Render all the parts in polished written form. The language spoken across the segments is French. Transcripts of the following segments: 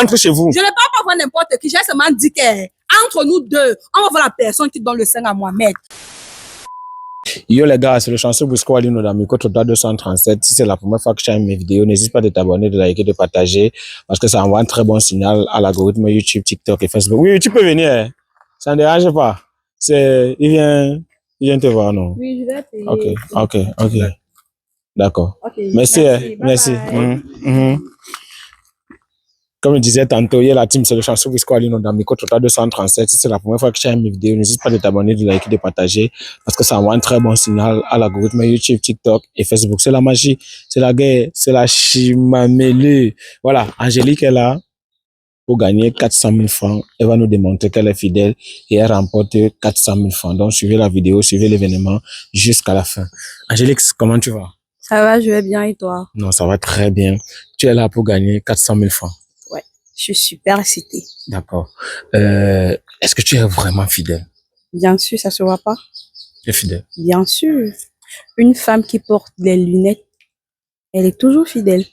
Entre chez vous. Je ne parle pas voir n'importe qui. J'ai seulement dit qu'entre nous deux, on va voir la personne qui donne le sein à Mohamed. Yo les gars, c'est le chanceux Bosco Alino d'Amico Total 237. Si c'est la première fois que je fais mes vidéos, n'hésite pas de t'abonner, de liker, de partager, parce que ça envoie un très bon signal à l'algorithme YouTube, TikTok et Facebook. Oui, tu peux venir, hein. Ça ne dérange pas. Il vient te voir, non? Oui, je vais payer. Ok. D'accord. Okay, merci. Merci. Comme je disais tantôt, hier la team, c'est le chanceux Bosco Alino d'Amico Total 237. Si c'est la première fois que je fais mes vidéos, n'hésite pas de t'abonner, de liker, de partager, parce que ça envoie un très bon signal à l'algorithme YouTube, TikTok et Facebook. C'est la magie, c'est la guerre, c'est la chimamélue. Voilà, Angélique est là pour gagner 400 000 francs. Elle va nous démontrer qu'elle est fidèle et elle remporte 400 000 francs. Donc, suivez la vidéo, suivez l'événement jusqu'à la fin. Angélique, comment tu vas? Ça va, je vais bien et toi? Non, ça va très bien. Tu es là pour gagner 400 000 francs. Ouais, je suis super excitée. D'accord. Est-ce que tu es vraiment fidèle? Bien sûr, ça se voit pas. Tu es fidèle? Bien sûr. Une femme qui porte des lunettes, elle est toujours fidèle.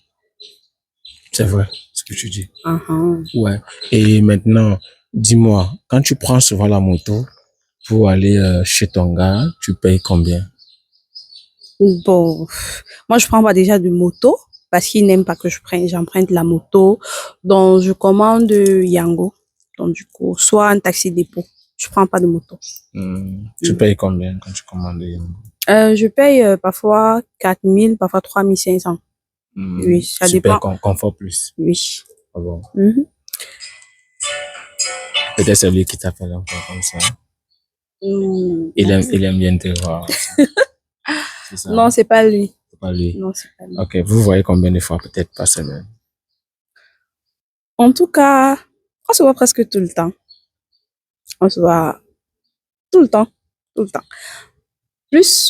C'est vrai, ce que tu dis. Ouais. Et maintenant, dis-moi, quand tu prends souvent la moto pour aller chez ton gars, tu payes combien? Bon, moi je prends pas déjà de moto parce qu'il n'aime pas que j'emprunte la moto. Donc je commande Yango. Donc du coup, soit un taxi dépôt. Je prends pas de moto. Tu payes combien quand tu commandes Yango? Je paye parfois 4 000, parfois 3 500. Oui, ça dépend. Tu payes Confort Plus? Oui. Ah bon? Peut-être c'est lui qui t'appelle encore comme ça. Il aime bien te voir. C'est ça? Non, c'est pas lui. C'est pas lui? Non, c'est pas lui. Ok, vous voyez combien de fois peut-être par semaine? En tout cas, on se voit presque tout le temps. On se voit tout le temps. Tout le temps.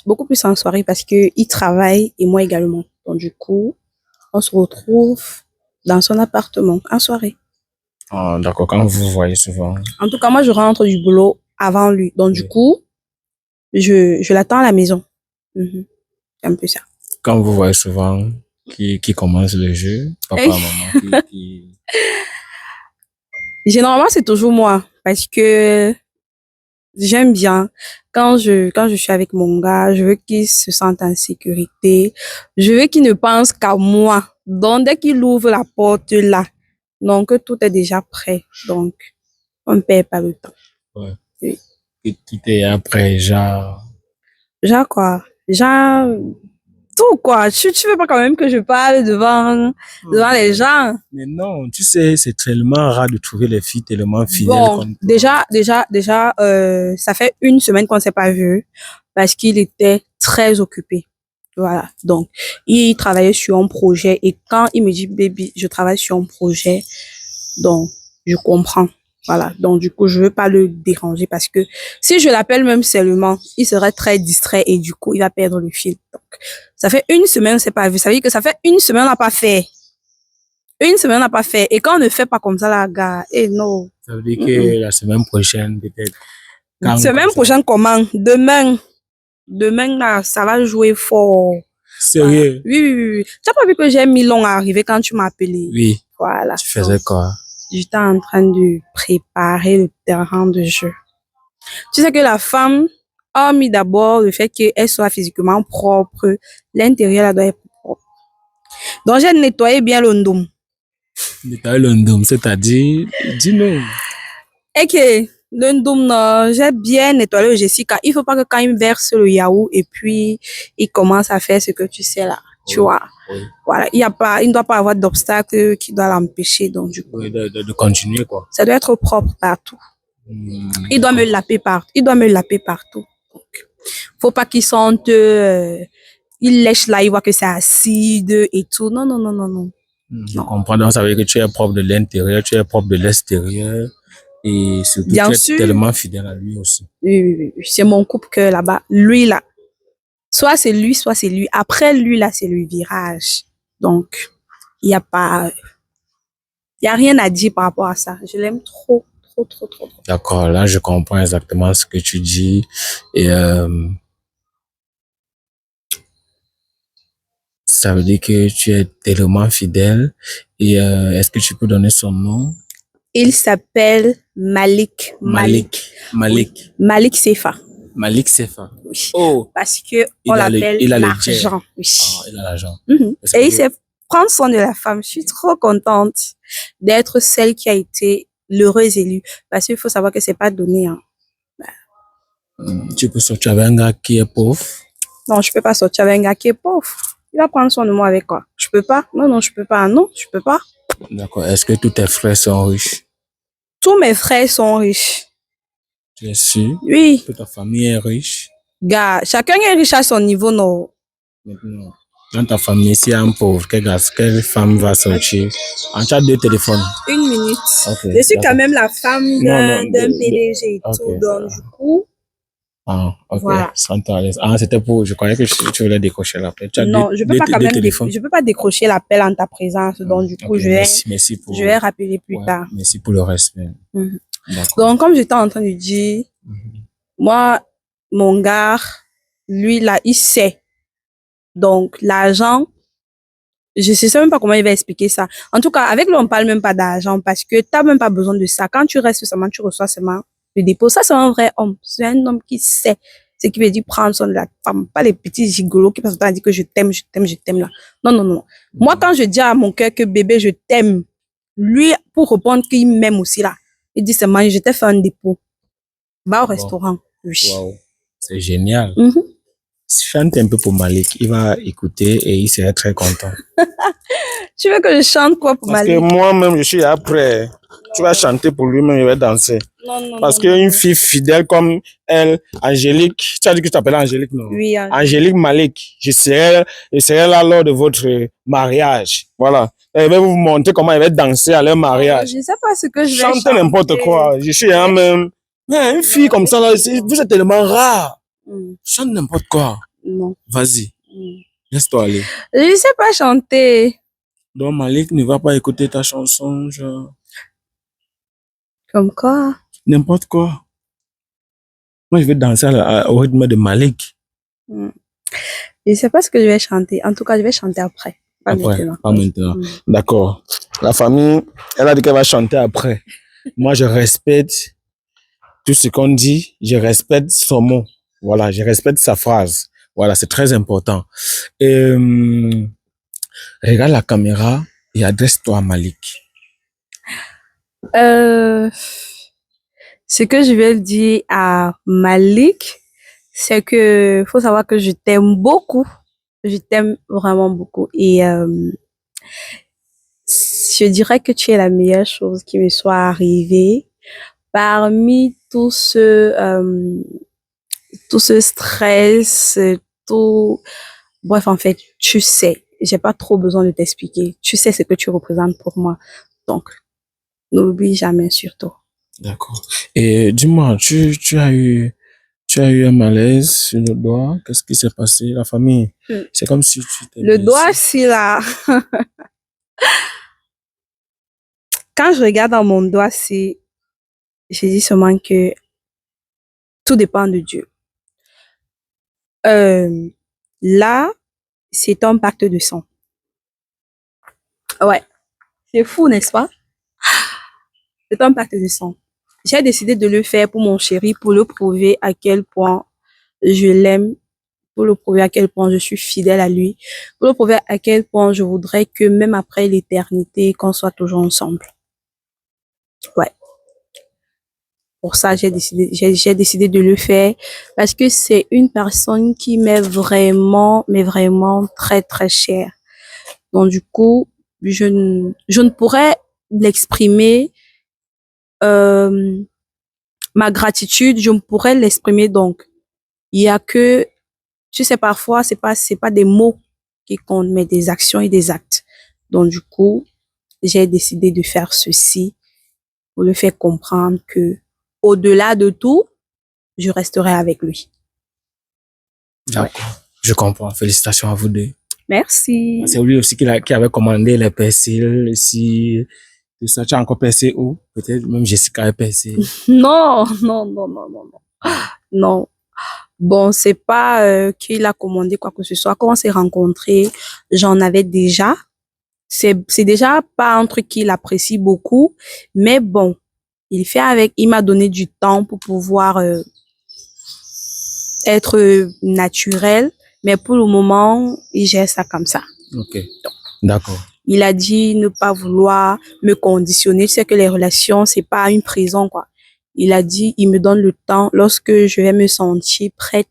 Beaucoup plus en soirée parce que il travaille et moi également. Donc du coup, on se retrouve dans son appartement en soirée. Ah, d'accord, quand vous voyez souvent. En tout cas, moi je rentre du boulot avant lui. Donc du coup, je l'attends à la maison. C'est un peu ça. Quand vous voyez souvent qui commence le jeu, papa, maman, Généralement, c'est toujours moi parce que j'aime bien quand je suis avec mon gars, je veux qu'il se sente en sécurité. Je veux qu'il ne pense qu'à moi. Donc, dès qu'il ouvre la porte là, donc tout est déjà prêt. Donc, on ne perd pas le temps. Ouais. Oui. Et tout est après, genre. Genre quoi? Genre, tout quoi. Tu veux pas quand même que je parle devant les gens? Mais non, tu sais, c'est tellement rare de trouver les filles tellement fidèles comme toi. Déjà, ça fait 1 semaine qu'on ne s'est pas vu parce qu'il était très occupé. Voilà. Donc, il travaillait sur un projet et quand il me dit, baby, je travaille sur un projet, donc, je comprends. Voilà. Donc, du coup, je veux pas le déranger parce que si je l'appelle même seulement, il serait très distrait et du coup, il va perdre le fil. Donc, ça fait 1 semaine, on s'est pas vu. Ça veut dire que ça fait 1 semaine, on n'a pas fait. 1 semaine, on n'a pas fait. Et quand on ne fait pas comme ça, la gars, non. Ça veut dire que la semaine prochaine, peut-être. Semaine prochaine, comment? Demain, là, ça va jouer fort. Sérieux? Voilà. Oui. Tu n'as pas vu que j'ai mis long à arriver quand tu m'as appelé? Oui. Voilà. Tu faisais quoi? J'étais en train de préparer le terrain de jeu. Tu sais que la femme a mis d'abord le fait qu'elle soit physiquement propre. L'intérieur, là, doit être propre. Donc, j'ai nettoyé bien le ndom. Nettoyer le ndom, c'est-à-dire, dis-nous. Et que le ndom, j'ai bien nettoyé le Jessica. Il faut pas que quand il verse le yaourt et puis il commence à faire ce que tu sais là. Tu vois. Oui. Voilà. Il ne doit pas avoir d'obstacle qui doit l'empêcher. Donc, du coup. Oui, de continuer, quoi. Ça doit être propre partout. Il doit me laver partout. Donc, faut pas qu'il sente, il lèche là, il voit que c'est acide et tout. Non. Je comprends. Donc, ça veut dire que tu es propre de l'intérieur, tu es propre de l'extérieur. Et surtout, bien tu sûr. es tellement fidèle à lui aussi. Oui. C'est mon couple que là-bas. Lui, là. Soit c'est lui, soit c'est lui. Après lui, là, c'est le virage. Donc, il n'y a rien à dire par rapport à ça. Je l'aime trop. D'accord, là, je comprends exactement ce que tu dis. Et Ça veut dire que tu es tellement fidèle. Et est-ce que tu peux donner son nom? Il s'appelle Malik. Malik. Malik Sefa. Malik Sefa. Oui. Oh, Parce que on l'appelle l'argent. Oui. Il a l'argent. Et il sait prendre soin de la femme. Je suis trop contente d'être celle qui a été l'heureuse élue. Parce qu'il faut savoir que c'est pas donné. Hein. Tu peux sortir avec un gars qui est pauvre? Non, je peux pas sortir avec un gars qui est pauvre. Il va prendre soin de moi avec quoi? Je peux pas. Non, je peux pas. Non, je peux pas. D'accord. Est-ce que tous tes frères sont riches? Tous mes frères sont riches. Tu es sûr? Oui. Que ta famille est riche? Gars, chacun est riche à son niveau, non? Maintenant, dans ta famille, s'il y a un pauvre, quelle femme va sortir? Tu as 2 téléphones. 1 minute. Okay, je suis quand même la femme d'un PDG et okay. tout. Donc, du coup. Ok. Voilà. C'était pour, je croyais que tu voulais décrocher l'appel. Non, je peux pas quand même je peux pas décrocher l'appel en ta présence. Donc, du coup, je vais rappeler plus tard. Merci pour le respect. Donc, comme j'étais en train de dire, moi, mon gars, lui, là, il sait. Donc, l'argent, je sais même pas comment il va expliquer ça. En tout cas, avec lui, on parle même pas d'argent parce que t'as même pas besoin de ça. Quand tu restes seulement, tu reçois seulement le dépôt. Ça, c'est un vrai homme. C'est un homme qui sait ce qui veut dire prendre soin de la femme. Pas les petits gigolos qui passent le temps à dire que je t'aime là. Non. Moi, quand je dis à mon cœur que bébé, je t'aime, lui, pour répondre qu'il m'aime aussi là, il dit seulement, je t'ai fait un dépôt. Va au restaurant. Oui. Wow. C'est génial. Chante un peu pour Malik. Il va écouter et il serait très content. Tu veux que je chante quoi pour Malik? Parce que moi-même, je suis après. Tu vas chanter pour lui-même, il va danser. Non. Parce qu'une fille fidèle comme elle, Angélique, tu as dit que tu t'appelles Angélique, non? Oui, Angélique Malik, je serai là lors de votre mariage. Voilà. Elle va vous montrer comment elle va danser à leur mariage. Je sais pas ce que je vais chanter. Chante n'importe quoi. Je suis même. Mais une fille comme ça, là, vous êtes tellement rare. Chante n'importe quoi. Non. Vas-y. Laisse-toi aller. Je sais pas chanter. Donc Malik ne va pas écouter ta chanson, genre. Comme quoi? N'importe quoi. Moi, je vais danser au rythme de Malik. Je sais pas ce que je vais chanter. En tout cas, je vais chanter après. Pas maintenant. D'accord. La famille, elle a dit qu'elle va chanter après. Moi, je respecte tout ce qu'on dit. Je respecte son mot. Voilà, je respecte sa phrase. Voilà, c'est très important. Regarde la caméra et adresse-toi à Malik. Ce que je vais dire à Malik, c'est que faut savoir que je t'aime beaucoup. Je t'aime vraiment beaucoup. Et je dirais que tu es la meilleure chose qui me soit arrivée. Parmi tout ce stress, tout... Bref, en fait, tu sais. J'ai pas trop besoin de t'expliquer. Tu sais ce que tu représentes pour moi. Donc, n'oublie jamais surtout. D'accord. Et dis-moi, tu as eu un malaise sur le doigt. Qu'est-ce qui s'est passé? La famille, c'est comme si tu t'es le doigt, c'est là. Quand je regarde dans mon doigt, je dis seulement que tout dépend de Dieu. Là, c'est un pacte de sang. Ouais. C'est fou, n'est-ce pas? C'est un pacte de sang. J'ai décidé de le faire pour mon chéri, pour le prouver à quel point je l'aime, pour le prouver à quel point je suis fidèle à lui, pour le prouver à quel point je voudrais que même après l'éternité, qu'on soit toujours ensemble. Ouais. Pour ça, j'ai décidé de le faire parce que c'est une personne qui m'est vraiment, mais vraiment très, très chère. Donc, du coup, je ne pourrais l'exprimer, ma gratitude, je ne pourrais l'exprimer. Donc, il y a que, tu sais, parfois, c'est pas des mots qui comptent, mais des actions et des actes. Donc, du coup, j'ai décidé de faire ceci pour le faire comprendre que, au-delà de tout, je resterai avec lui. D'accord. Ouais. Je comprends. Félicitations à vous deux. Merci. C'est lui aussi qui avait commandé les persils. Si ça, tu as encore percé où? Peut-être même Jessica a percé. Non. Non. Bon, c'est pas qu'il a commandé quoi que ce soit. Quand on s'est rencontrés, j'en avais déjà. C'est déjà pas un truc qu'il apprécie beaucoup, mais bon, il fait avec. Il m'a donné du temps pour pouvoir être naturel, mais pour le moment, il gère ça comme ça. Ok, d'accord. Il a dit ne pas vouloir me conditionner. Tu sais que les relations, c'est pas une prison, quoi. Il a dit, il me donne le temps lorsque je vais me sentir prête,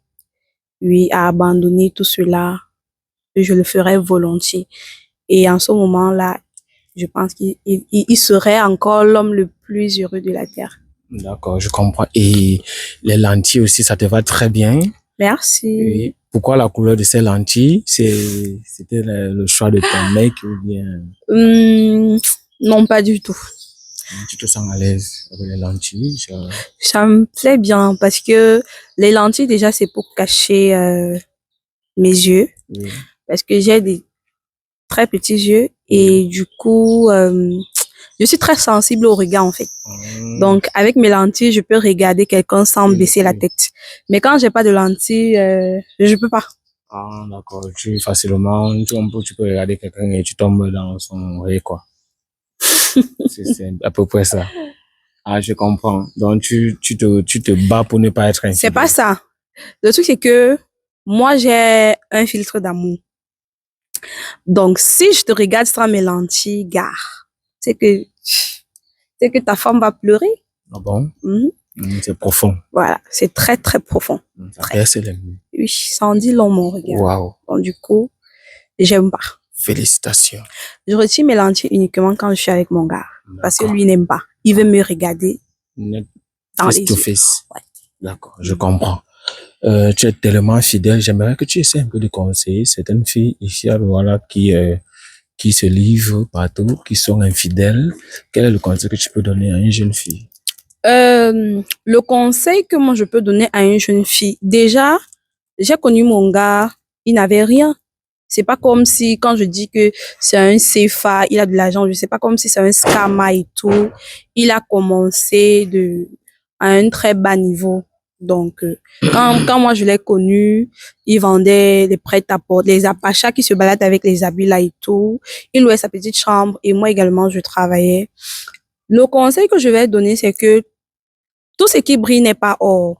oui, à abandonner tout cela, je le ferai volontiers. Et en ce moment-là, je pense qu'il serait encore l'homme le plus heureux de la terre. D'accord, je comprends. Et les lentilles aussi, ça te va très bien. Merci. Et pourquoi la couleur de ces lentilles? C'était le choix de ton mec ou bien Non, pas du tout. tu te sens à l'aise avec les lentilles? Ça me plaît bien parce que les lentilles, déjà, c'est pour cacher mes yeux. Oui. Parce que j'ai des très petits yeux et du coup, je suis très sensible au regard en fait. Donc, avec mes lentilles, je peux regarder quelqu'un sans baisser la tête. Mais quand j'ai pas de lentilles, je peux pas. Ah, d'accord. Facilement, tu peux regarder quelqu'un et tu tombes dans son ré, quoi. C'est à peu près ça. Ah, je comprends. Donc, tu te bats pour ne pas être infidèle. C'est pas ça. Le truc, c'est que moi, j'ai un filtre d'amour. Donc, si je te regarde sans mes lentilles, gare, c'est que ta femme va pleurer. Ah bon? Mhm. C'est profond. Voilà, c'est très, très profond. Ça perce les mots. Oui, ça en dit long, mon regard. Waouh. Donc, du coup, j'aime pas. Félicitations. Je retire mes lentilles uniquement quand je suis avec mon gars. Parce que lui n'aime pas. Il veut me regarder dans Face les to yeux. face. Ouais. D'accord, je comprends. Tu es tellement fidèle. J'aimerais que tu essaies un peu de conseiller certaines filles ici à Douala qui se livrent partout, qui sont infidèles. Quel est le conseil que tu peux donner à une jeune fille? Le conseil que moi je peux donner à une jeune fille, déjà, j'ai connu mon gars, il n'avait rien. C'est pas comme si, quand je dis que c'est un CFA, il a de l'argent, je sais pas comme si c'est un scammer et tout. Il a commencé à un très bas niveau. Donc, quand moi je l'ai connu, il vendait des prêt-à-porter, les apachas qui se baladent avec les habits là et tout. Il louait sa petite chambre et moi également, je travaillais. Le conseil que je vais donner, c'est que tout ce qui brille n'est pas or.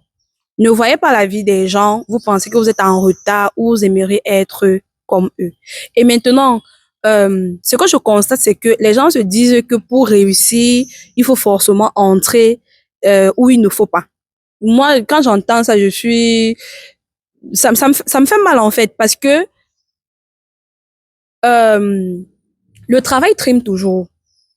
Ne voyez pas la vie des gens, vous pensez que vous êtes en retard ou vous aimeriez être comme eux. Et maintenant, ce que je constate, c'est que les gens se disent que pour réussir, il faut forcément entrer où il ne faut pas. Moi, quand j'entends ça, ça me fait mal en fait, parce que le travail trime toujours.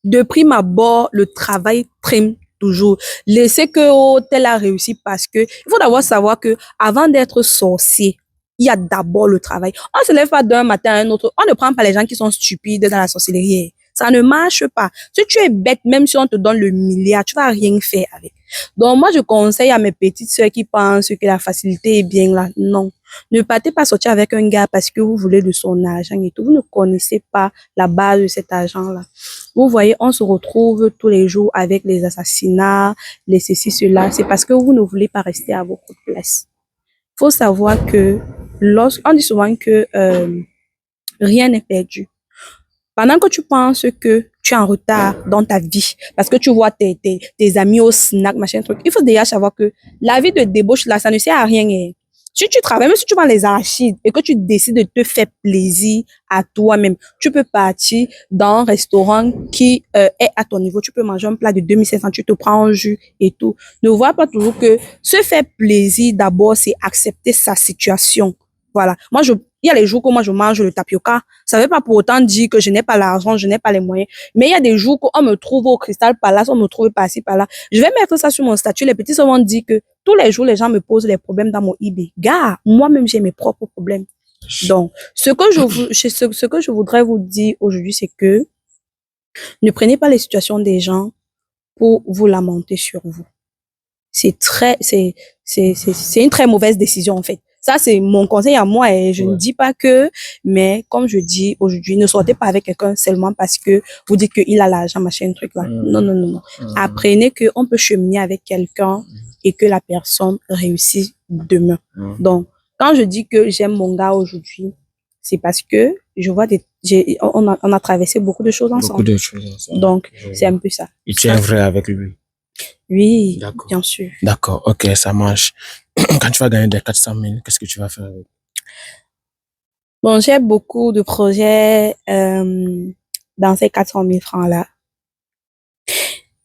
De prime abord, le travail trime toujours. Laissez que oh, tel a réussi parce que il faut d'abord savoir que avant d'être sorcier, il y a d'abord le travail. On se lève pas d'un matin à un autre. On ne prend pas les gens qui sont stupides dans la sorcellerie. Ça ne marche pas. Si tu es bête, même si on te donne le milliard, tu vas rien faire avec. Donc moi, je conseille à mes petites sœurs qui pensent que la facilité est bien là. Non. Ne partez pas sortir avec un gars parce que vous voulez de son argent et tout. Vous ne connaissez pas la base de cet argent-là. Vous voyez, on se retrouve tous les jours avec les assassinats, les ceci, cela. C'est parce que vous ne voulez pas rester à votre place. Faut savoir que on dit souvent que rien n'est perdu. Pendant que tu penses que tu es en retard dans ta vie, parce que tu vois tes amis au snack, machin, truc, il faut déjà savoir que la vie de débauche, là, ça ne sert à rien. Hein. Si tu travailles, même si tu vends les arachides et que tu décides de te faire plaisir à toi-même, tu peux partir dans un restaurant qui est à ton niveau. Tu peux manger un plat de 2500, tu te prends un jus et tout. Ne vois pas toujours que se faire plaisir, d'abord, c'est accepter sa situation. Voilà. Il y a les jours que moi, je mange le tapioca. Ça ne veut pas pour autant dire que je n'ai pas l'argent, je n'ai pas les moyens. Mais il y a des jours qu'on me trouve au Crystal Palace, on me trouve par-ci, par-là. Je vais mettre ça sur mon statut. Les petits souvent disent que tous les jours, les gens me posent les problèmes dans mon eBay. Gars, moi-même, j'ai mes propres problèmes. Donc, ce que je voudrais vous dire aujourd'hui, c'est que ne prenez pas les situations des gens pour vous lamenter sur vous. C'est une très mauvaise décision, en fait. Ça, c'est mon conseil à moi et je ne Ouais. dis pas que, mais comme je dis aujourd'hui, ne sortez pas avec quelqu'un seulement parce que vous dites qu'il a l'argent, machin, truc là. Non, non, non, non. Apprenez qu'on peut cheminer avec quelqu'un et que la personne réussit demain. Donc, quand je dis que j'aime mon gars aujourd'hui, c'est parce que je vois on a traversé beaucoup de choses Beaucoup ensemble. de choses ensemble. Donc, c'est un peu ça. Et tu es vrai avec lui. Oui, D'accord. bien sûr. D'accord, ok, ça marche. Quand tu vas gagner des 400 000, qu'est-ce que tu vas faire avec? Bon, j'ai beaucoup de projets dans ces 400 000 francs-là.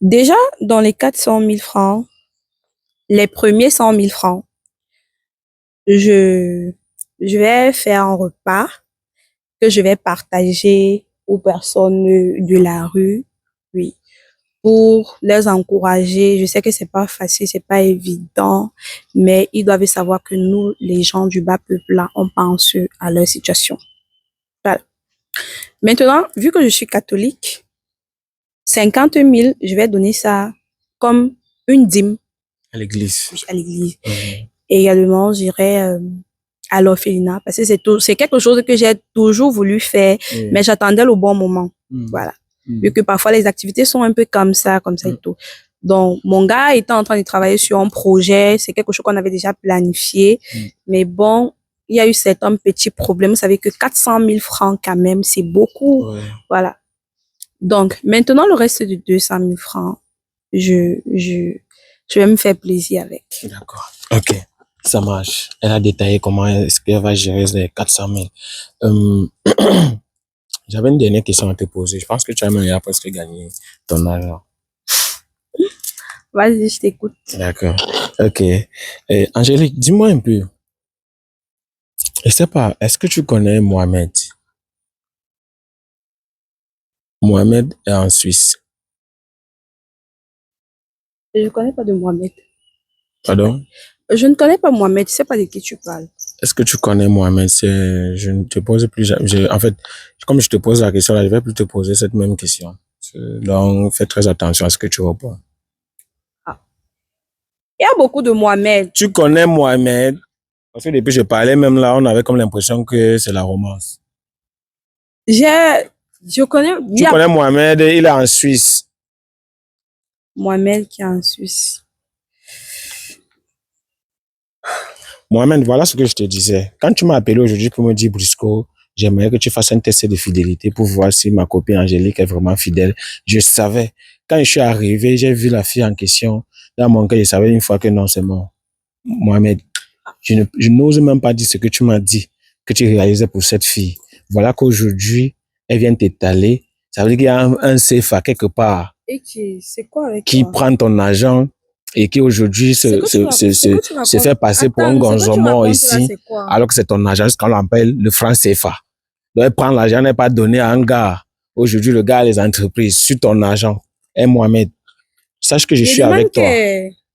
Déjà, dans les 400 000 francs, les premiers 100 000 francs, je vais faire un repas que je vais partager aux personnes de la rue, oui, pour les encourager. Je sais que c'est pas facile, c'est pas évident, mais ils doivent savoir que nous, les gens du bas peuple là, on pense à leur situation. Voilà. Maintenant, vu que je suis catholique, 50 000, je vais donner ça comme une dîme À l'église. à l'église. Et également, j'irai à l'orphelinat parce que c'est quelque chose que j'ai toujours voulu faire, mais j'attendais le bon moment. Voilà. Vu que parfois les activités sont un peu comme ça et tout. Donc, mon gars était en train de travailler sur un projet, c'est quelque chose qu'on avait déjà planifié, mais bon, il y a eu certains petits problèmes. Vous savez que 400 000 francs quand même, c'est beaucoup. Voilà. Donc, maintenant, le reste de 200 000 francs, je vais me faire plaisir avec. D'accord. Ok, ça marche. Elle a détaillé comment est-ce qu'elle va gérer les 400 000. J'avais une dernière question à te poser. Je pense que tu as même presque gagné ton argent. Vas-y, je t'écoute. D'accord. Ok. Angélique, dis-moi un peu. Je sais pas, est-ce que tu connais Mohamed? Mohamed est en Suisse. Je ne connais pas de Mohamed. Pardon? Je ne connais pas Mohamed. Je ne sais pas de qui tu parles. Est-ce que tu connais Mohamed? Je ne te pose plus jamais. En fait, comme je te pose la question là, je vais plus te poser cette même question. Donc, fais très attention à ce que tu réponds. Ah. Il y a beaucoup de Mohamed. Tu connais Mohamed? Parce que depuis que je parlais même là, on avait comme l'impression que c'est la romance. Je connais. Tu connais Mohamed, il est en Suisse. Mohamed qui est en Suisse. Mohamed, voilà ce que je te disais. Quand tu m'as appelé aujourd'hui pour me dire, Brisco, j'aimerais que tu fasses un test de fidélité pour voir si ma copine Angélique est vraiment fidèle. Je savais. Quand je suis arrivé, j'ai vu la fille en question. Dans mon cœur, je savais une fois que non, c'est mort. Mohamed, je n'ose même pas dire ce que tu m'as dit, que tu réalisais pour cette fille. Voilà qu'aujourd'hui, elle vient t'étaler. Ça veut dire qu'il y a un CFA quelque part. Et c'est quoi avec qui toi? prend ton argent et qui aujourd'hui se fait passer pour un gonzomon ici, alors que c'est ton argent, ce qu'on appelle le franc CFA. Donc, elle prend l'argent, n'est pas donné à un gars. Aujourd'hui, le gars a les entreprises sur ton argent. Et Mohamed, sache que je suis avec toi.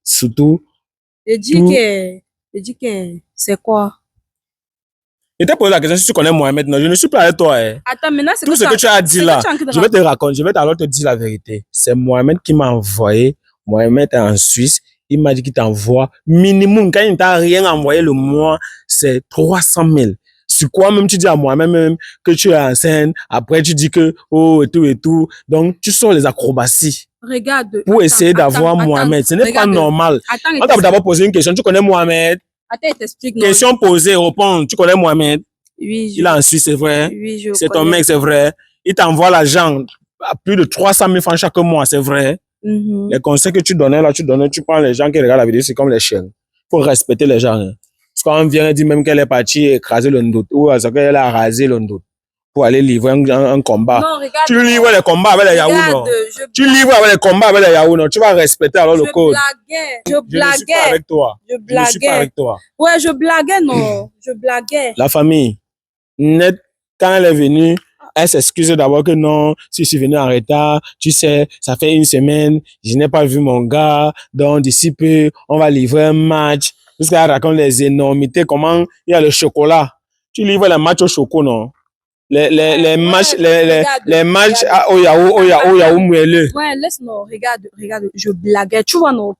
Surtout. Je dis que c'est quoi? Je t'ai posé la question si tu connais Mohamed. Non, je ne suis pas avec toi. Attends, maintenant, tout ce que tu as dit là, je vais te raconter, je vais alors te dire la vérité. C'est Mohamed qui m'a envoyé. Mohamed est en Suisse. Il m'a dit qu'il t'envoie minimum, quand il ne t'a rien envoyé le mois, c'est 300 000. Sur quoi même tu dis à Mohamed même que tu es enceinte, après tu dis que oh et tout. Donc tu sors les acrobaties. Regarde. Pour essayer d'avoir Mohamed. Ce n'est pas normal. On t'a d'abord posé une question. Tu connais Mohamed? Attends, t'explique. Question posée, réponds. Tu connais Mohamed? Oui, il est en Suisse, c'est vrai. Oui, je c'est ton mec, c'est vrai. Il t'envoie l'argent à plus de 300 000 francs chaque mois, c'est vrai. Les conseils que tu donnais là, tu prends les gens qui regardent la vidéo, c'est comme les chiens. Il faut respecter les gens. Hein. Parce qu'on vient dire même qu'elle est partie écraser le ndout ou qu'elle a rasé le ndout pour aller livrer un combat. Non, regarde, tu livres les combats avec les Yahoo, non? Tu livres avec les combats avec les Yahoo, non? Tu vas respecter alors le code. Je blaguais. Je ne suis pas avec toi. Je blaguais. Je ne suis pas avec toi. Ouais, je blaguais, non. Je blaguais. La famille. Net, quand elle est venue, elle s'excuse d'abord que non, si je suis venu en retard, tu sais, ça fait une semaine, je n'ai pas vu mon gars, donc d'ici peu, on va livrer un match. Jusqu'à raconte les énormités, comment il y a le chocolat. Tu livres les matchs au chocolat, non? les matchs, regarde, les matchs regarde. au Yahoo moelleux. Ouais, laisse, non, regarde, je blaguais. Tu vois, non,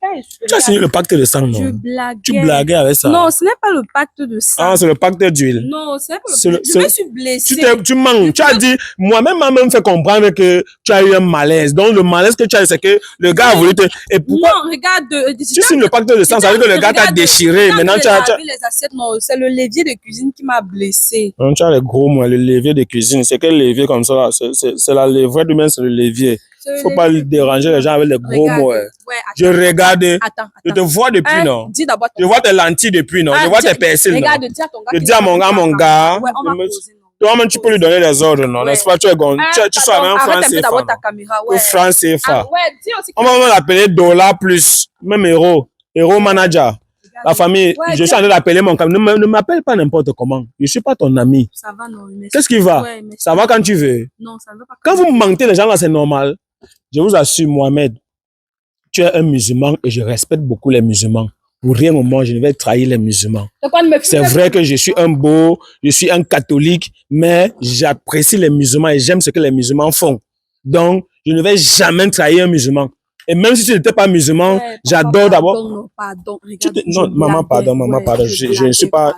Tu as signé le pacte de sang, je non? blaguais. Tu blaguais avec ça. Non, ce n'est pas le pacte de sang. Ah, c'est le pacte d'huile. Non, ce n'est pas le pacte. Je me suis blessée. Tu manques. Tu as dit, moi-même, m'a même fait comprendre que tu as eu un malaise. Donc, le malaise que tu as eu, c'est que le gars a voulu te. Et pourquoi? Non, regarde. Tu signes le pacte de sang, ça veut dire que le gars t'a déchiré. Maintenant, tu as. Les assiettes, non, c'est le levier de cuisine qui m'a blessée. Non, tu as les gros mots, le levier de cuisine. C'est quel levier comme ça, là? C'est la levrette ou bien c'est le levier. Faut pas déranger les gens avec les gros mots. Ouais, je regarde. Attends. Je te vois depuis, non? Dis d'abord. Je vois tes lentilles depuis, non? Je vois tes persils, non? Regarde, dis à ton gars. Je dis à mon gars. Ouais, on va poser, non. Toi-même, tu peux lui donner des ordres, non? N'est-ce pas? Tu es tu sois un arrête franc d'abord ta CFA. caméra, ouais. Ou franc CFA. Ouais, dis aussi. On va même l'appeler dollar plus. Même héros. Héros manager. La famille, Ouais, je suis en train d'appeler mon camion. Ne m'appelle pas n'importe comment. Je ne suis pas ton ami. Ça va, non. Qu'est-ce qui va? Ouais, ça va quand tu veux. Non, ça ne va pas. Quand vous mentez, les gens là, c'est normal. Je vous assure, Mohamed, tu es un musulman et je respecte beaucoup les musulmans. Pour rien au monde, je ne vais trahir les musulmans. C'est vrai que je suis un beau, je suis un catholique, mais j'apprécie les musulmans et j'aime ce que les musulmans font. Donc, je ne vais jamais trahir un musulman. Et même si tu n'étais pas musulman, ouais, j'adore d'abord. Non, pardon. Non, maman, pardon. Je ne suis pas.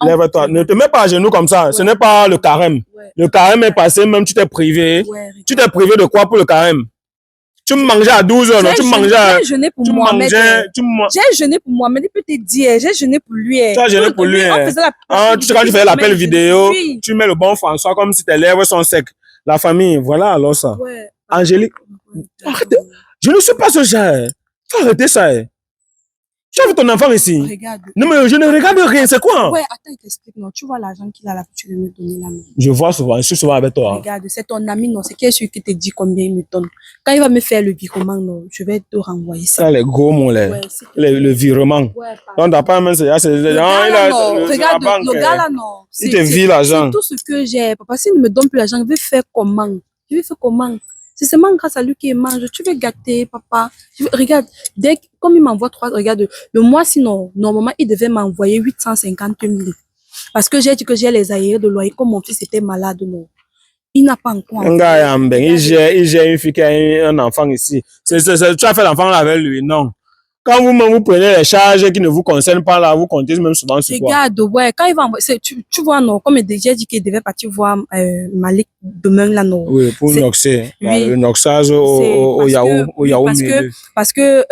Lève-toi. Ne te mets pas à genoux comme ça. Ouais. Ce n'est pas le carême. Ouais. Le carême est passé, même tu t'es privé. Ouais, tu t'es privé de quoi pour le carême? Tu me mangeais à 12 heures, non? Tu mangeais à. J'ai jeûné pour Mohamed. J'ai jeûné pour Mohamed. Il peut te dire, j'ai jeûné pour lui. Tu as jeûné pour lui. Quand tu faisais l'appel vidéo, tu mets le bon François comme si tes lèvres sont secs. La famille, voilà alors ça. Ouais. Angélique, arrête. Je ne suis pas ce genre. Faut arrêter ça. Tu as vu ton enfant ici? Regarde. Non, mais je ne regarde rien. C'est quoi? Ouais, attends, il t'explique. Non, tu vois l'argent qu'il a là, tu veux me donner là. Je vois souvent. Je suis souvent avec toi. Regarde, c'est ton ami, non? C'est qui est celui qui te dit combien il me donne. Quand il va me faire le virement, non, je vais te renvoyer ça. Ça, les gros mots, le virement. Ouais, donc, t'as pas même ça. Regarde, le gars là, non. Il te vire l'argent. C'est tout ce que j'ai. Papa, s'il ne me donne plus l'argent, je vais faire comment? Je vais faire comment? C'est seulement grâce à lui qu'il mange. Tu veux gâter, papa. Regarde, comme il m'envoie 3, regarde, le mois sinon, normalement, il devait m'envoyer 850 000. Parce que j'ai dit que j'ai les arriérés de loyer, comme mon fils était malade, non. Il n'a pas encore. Il gère une fille qui a un enfant ici. Tu as fait l'enfant avec lui, non. Quand vous prenez les charges qui ne vous concernent pas là, vous comptez même souvent sur quoi? Regarde, ouais, quand il va envoyer, tu vois, non, comme j'ai dit qu'il devait partir voir Malik demain, là, non. Oui, pour noxer. Oui, le noxage au Yahoo. Parce que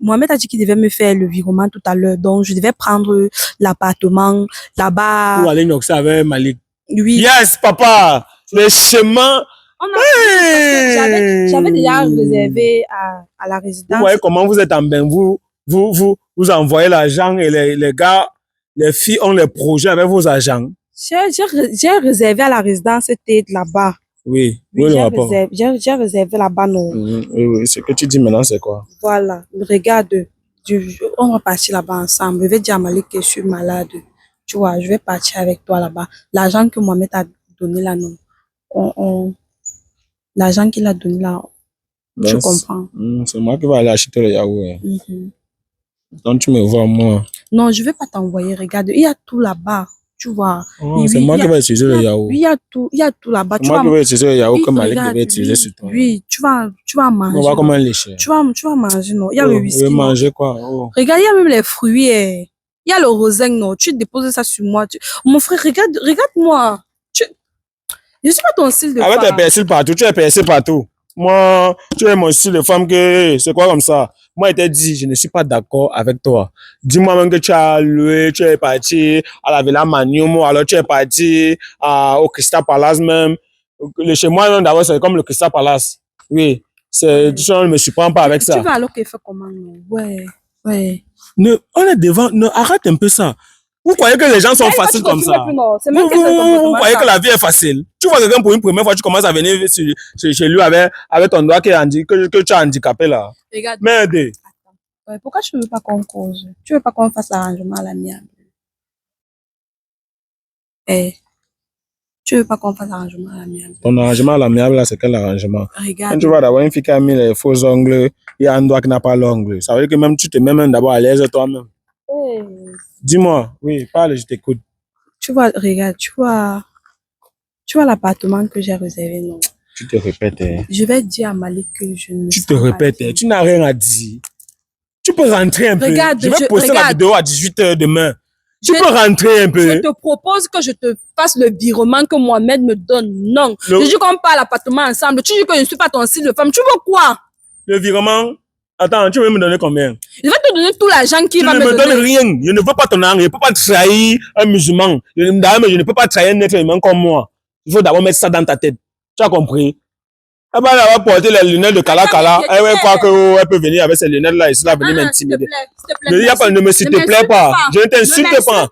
Mohamed a dit qu'il devait me faire le virement tout à l'heure, donc je devais prendre l'appartement là-bas. Pour aller noxer avec Malik. Oui. Yes, papa! Les chemins. J'avais déjà réservé à la résidence. Vous voyez comment vous êtes en bain. Vous envoyez l'argent et les gars, les filles ont les projets avec vos agents. J'ai réservé à la résidence, c'était là-bas. Oui, j'ai réservé là-bas, non. Oui, ce que tu dis maintenant, c'est quoi? Voilà, regarde, on va partir là-bas ensemble. Je vais dire à Malik que je suis malade. Tu vois, je vais partir avec toi là-bas. L'argent que Mohamed a donné là, non. L'argent qu'il a donné là, tu comprends? C'est moi qui vais aller acheter le Yahoo. Donc tu me vois, moi. Non, je ne vais pas t'envoyer. Regarde, il y a tout là-bas. Tu vois. C'est moi qui vais utiliser le Yahoo. Il y a tout là-bas. C'est moi qui vais utiliser le Yahoo comme Malik devait utiliser sur toi. Oui, tu vas manger. On va comment lécher. Tu vas manger, non. Il y a le whisky. Tu veux manger quoi? Regarde, il y a même les fruits. Il y a le rosé, non. Tu déposes ça sur moi. Mon frère, regarde-moi. Je ne suis pas ton style de femme. Avec tes persils partout, tu es percé partout. Moi, tu es mon style de femme que c'est quoi comme ça? Moi, je t'ai dit, je ne suis pas d'accord avec toi. Dis-moi même que tu as loué, tu es parti à la Villa Manium, alors tu es parti au Crystal Palace même. Le chez moi, même d'abord, c'est comme le Crystal Palace. Oui, tu ne me surprends pas avec ça. Tu vas alors qu'il fait comment? Ouais. On est devant, arrête un peu ça. Vous croyez que les gens sont faciles comme ça? Vous croyez que la vie est facile? Tu vois quelqu'un pour une première fois, tu commences à venir chez lui avec ton doigt que tu as handicapé là. Regarde. Merde. Attends. Pourquoi tu ne veux pas qu'on cause? Tu ne veux pas qu'on fasse l'arrangement à l'amiable? Tu ne veux pas qu'on fasse l'arrangement à l'amiable? Ton arrangement à l'amiable là, c'est quel arrangement? Regarde. Quand tu vois d'abord une fille qui a mis les faux ongles, il y a un doigt qui n'a pas l'ongle. Ça veut dire que même tu te mets même d'abord à l'aise toi-même. Dis-moi, oui, parle, je t'écoute. Tu vois, regarde, tu vois, Tu vois l'appartement que j'ai réservé, non? Tu te répètes. Hein. Je vais dire à Malik que je ne Tu sens te pas répètes. bien. Tu n'as rien à dire. Tu peux rentrer un Regarde, peu. Je vais poster la vidéo à 18h demain. Tu peux rentrer un peu. Je te propose que je te fasse le virement que Mohamed me donne. Non. Je dis qu'on parle l'appartement ensemble. Tu dis que je ne suis pas ton style de femme. Tu veux quoi? Le virement? Attends, tu veux me donner combien? Je vais te donner tout l'argent qui va me donner. Tu ne me donnes rien. Je ne veux pas ton argent. Je ne peux pas trahir un musulman. D'ailleurs, je ne peux pas trahir un être humain comme moi. Il faut d'abord mettre ça dans ta tête. Tu as compris? Elle va porter les lunettes de Kala Kala. Elle va croire qu'elle peut venir avec ces lunettes-là et cela venir m'intimider. Ne me s'il te plaît pas. Je ne t'insulte pas.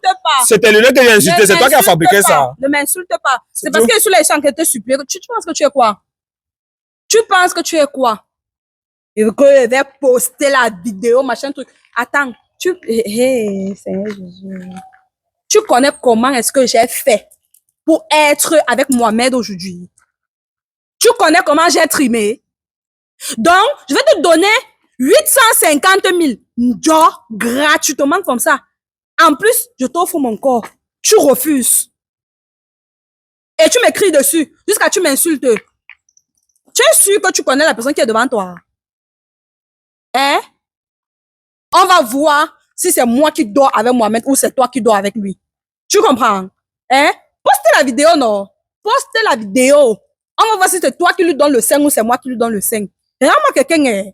C'est tes lunettes que j'ai insultées. C'est toi qui as fabriqué ça. Ne m'insulte pas. C'est parce que sur les champs que tu supplié. Tu penses que tu es quoi? Tu penses que tu es quoi? Et que je vais poster la vidéo, machin truc. Attends. Seigneur Jésus. Tu connais comment est-ce que j'ai fait pour être avec Mohamed aujourd'hui? Tu connais comment j'ai trimé? Donc, je vais te donner 850 000 genre gratuitement comme ça. En plus, je t'offre mon corps. Tu refuses. Et tu m'écris dessus jusqu'à tu m'insultes. Tu es sûr que tu connais la personne qui est devant toi? Hein? On va voir si c'est moi qui dors avec Mohamed ou c'est toi qui dors avec lui. Tu comprends? Hein? Postez la vidéo, non? Postez la vidéo. On va voir si c'est toi qui lui donne le sein ou c'est moi qui lui donne le sein. Regarde-moi quelqu'un.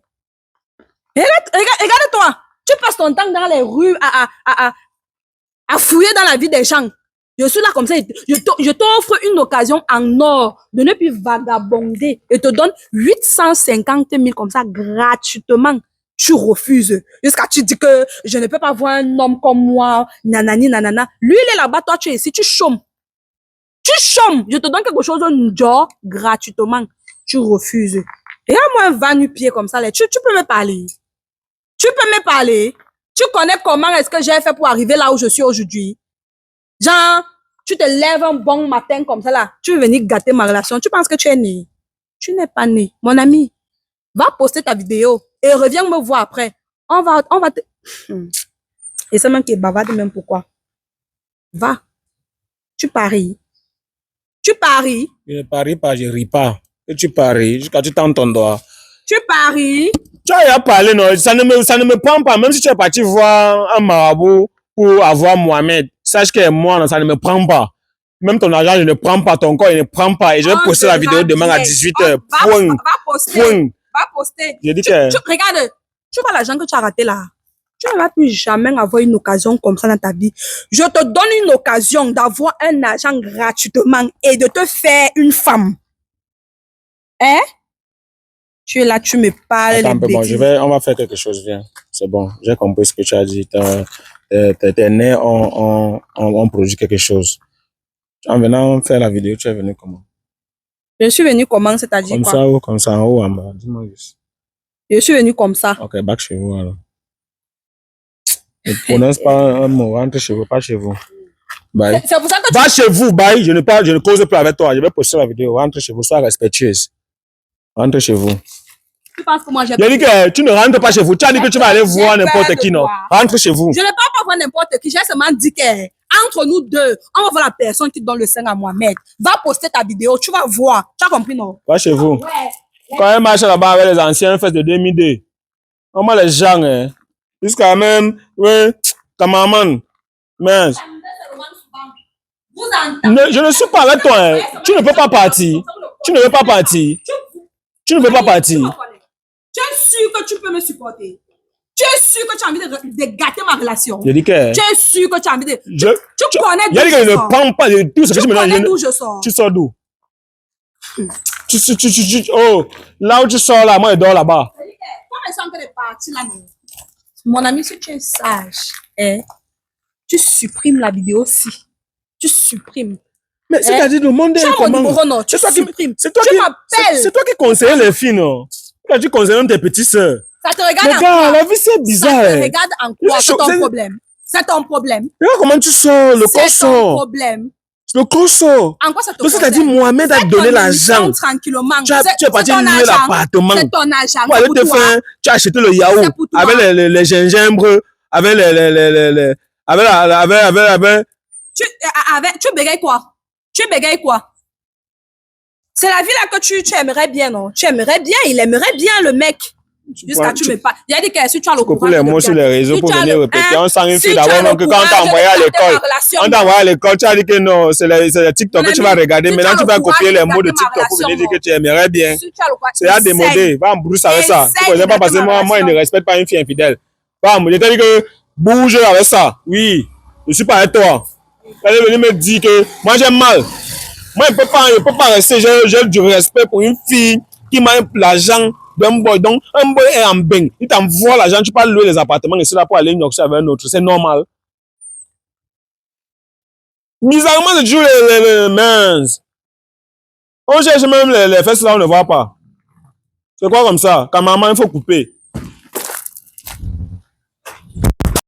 Regarde-toi. Tu passes ton temps dans les rues à fouiller dans la vie des gens. Je suis là comme ça. Je t'offre une occasion en or de ne plus vagabonder et te donne 850 000 comme ça gratuitement. Tu refuses. Jusqu'à tu dis que je ne peux pas voir un homme comme moi. Nanani, nanana. Lui, il est là-bas. Toi, tu es ici. Tu chômes. Tu chômes. Je te donne quelque chose de genre gratuitement. Tu refuses. Et moi, un va nu-pied comme ça. Tu peux me parler. Tu peux me parler. Tu connais comment est-ce que j'ai fait pour arriver là où je suis aujourd'hui? Genre, tu te lèves un bon matin comme ça là. Tu veux venir gâter ma relation. Tu penses que tu es né? Tu n'es pas né. Mon ami, va poster ta vidéo et reviens me voir après. On va te... Et c'est même qui est bavarde même pourquoi. Va. Tu paries. Tu paries. Je ne parie pas, je ris pas. Et tu paries jusqu'à tu tends ton doigt. Tu paries. Tu as parlé, non? Ça ne me prend pas. Même si tu es parti voir un marabout pour avoir Mohamed, sache que moi, non, ça ne me prend pas. Même ton argent, je ne prends pas. Ton corps, il ne prend pas. Et je vais poster la vidéo demain à 18h. Va poster. Va poster. Je dis que... Regarde, tu vois l'argent que tu as raté là. Tu ne vas plus jamais avoir une occasion comme ça dans ta vie. Je te donne une occasion d'avoir un argent gratuitement et de te faire une femme. Hein? Tu es là, tu me parles. Attends un peu, bon, on va faire quelque chose, viens. C'est bon, j'ai compris ce que tu as dit. Tes nez ont produit quelque chose. En venant faire la vidéo, tu es venu comment? Je suis venu comment, c'est-à-dire comme quoi? Ça ou comme ça, en haut, en bas, dis-moi juste. Je suis venu comme ça. Ok, back chez vous alors. Ne prononce pas un mot, rentre chez vous, pas chez vous. Bye. C'est pour ça que va chez vous, bye. Je ne cause plus avec toi. Je vais poster la vidéo. Rentre chez vous, sois respectueuse. Rentre chez vous. Tu penses que moi j'ai... Il a dit que tu ne rentres pas chez vous. Tu as dit que tu vas aller voir n'importe qui, non? Rentre chez vous. Je ne vais pas voir n'importe qui. J'ai seulement dit que entre nous deux, on va voir la personne qui donne le sein à Mohamed. Va poster ta vidéo, tu vas voir. Tu as compris, non? Va chez vous. Ouais. Quand elle marche là-bas avec les anciens fesses de 2002, on voit les gens, hein. Jusqu'à même, ouais, cameraman. Mince. Je ne suis pas avec toi, hein. Tu ne peux pas partir. Tu ne veux pas partir. Tu ne veux pas partir. Tu es sûr que tu peux me supporter? Tu es sûr que tu as envie de gâter ma relation? Je dis que... Tu es sûr que tu as envie de... Tu connais d'où je sors? Il a dit que je ne prends pas de tout ce que tu me donnes. Tu connais d'où je sors? Tu sors d'où? Oh, là où tu sors là, moi je dors là-bas. Quand je sens que tu es parti là, mon ami, si tu es sage, hein, tu supprimes la vidéo aussi. Tu supprimes. Mais c'est dit le monde est comment? Numéro, non, tu supprimes. C'est toi qui conseilles les filles, non? Tu conseilles même tes petites sœurs. Ça te regarde en quoi? La vie c'est bizarre. Ça te regarde en quoi? C'est ton problème. C'est ton problème. Regarde comment tu sors, le corps sort. C'est ton problème. Le corps sort. En quoi ça te concerne? C'est-à-dire Mohamed a donné l'argent. Tranquillement. Tu es parti louer l'appartement. C'est ton argent. Tu as acheté le yaourt avec les gingembre, avec avec tu bégayes quoi? Tu bégayes quoi? C'est la vie là que tu aimerais bien, non? Tu aimerais bien, il aimerait bien le mec. Jusqu'à tu me parles. Il a dit que si tu as le courage. Les mots sur les réseaux pour venir répéter. On sent une fille d'abord que quand on t'a envoyé à l'école. On t'a envoyé à l'école, tu as dit que non, c'est le TikTok que tu vas regarder. Maintenant, tu vas copier les mots de TikTok pour venir dire que tu aimerais bien. C'est à démoder. Va en brousse avec ça. Tu ne connais pas parce que moi, il ne respecte pas une fille infidèle. Va en, je t'ai dit que bouge avec ça. Oui, je ne suis pas avec toi. Tu allais venir me dire que moi, j'aime mal. Moi, je ne peux pas rester. J'ai du respect pour une fille qui m'a l'argent d'un boy. Donc, un boy est en bain. Il t'envoie l'argent, tu peux louer les appartements et c'est là pour aller négocier avec un autre. C'est normal. Bizarrement, c'est toujours les minces. On cherche même les fesses là, on ne voit pas. C'est quoi comme ça? Quand maman, il faut couper.